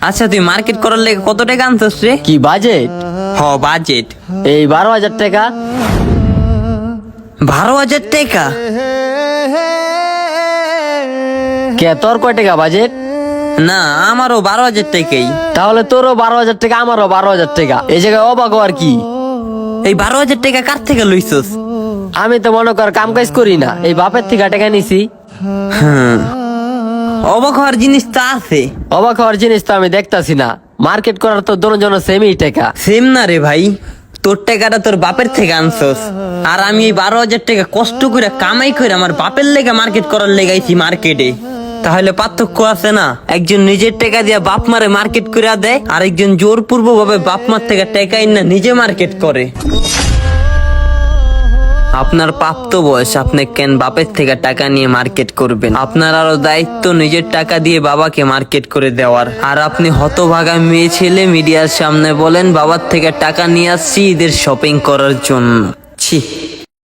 আচ্ছা তুই মার্কেট করার লেগে কত টাকা আনছিস রে? কি বাজেট? বাজেট এই 12,000 টাকা। 12,000 টাকা? কে তোর কয় টাকা বাজেট? না আমারও 12,000 টাকাই। তাহলে তোরও 12,000 টাকা, আমারও 12,000 টাকা। এই জায়গায় অবাক আর কি? এই 12,000 টাকা কার থেকে লইছস? আমি তো মনে কর কাম কাজ করি না, এই বাপের থেকে টাকা নিছি। অবাক হওয়ার জিনিস তো আছে। অবাক হওয়ার জিনিস তো আমি দেখতাছি না। মার্কেট করার তো দুজন সেমই টাকা। সেম না রে ভাই, তোর টাকাটা তোর বাপের থেকে আনছস, আর আমি এই 12,000 টাকা কষ্ট করে কামাই করে আমার বাপের লেগে মার্কেট করার লেগাইছি মার্কেটে। তাহলে পার্থক্য আছে না? একজন নিজের টাকা দিয়ে বাপ মারে মার্কেট করে দেয়, আর একজন জোরপূর্বক ভাবে বাপ মার থেকে টাকা না নিজে মার্কেট করে। আপনার প্রাপ্ত বয়স, আপনি কেন বাপের থেকে টাকা নিয়ে মার্কেট করবেন? আপনার আরো দায়িত্ব নিজের টাকা দিয়ে বাবাকে মার্কেট করে দেওয়ার। আর আপনি হতভাগা মেয়ে ছেলে মিডিয়ার সামনে বলেন বাবার থেকে টাকা নিয়ে আসছি ঈদের শপিং করার জন্য। ছি।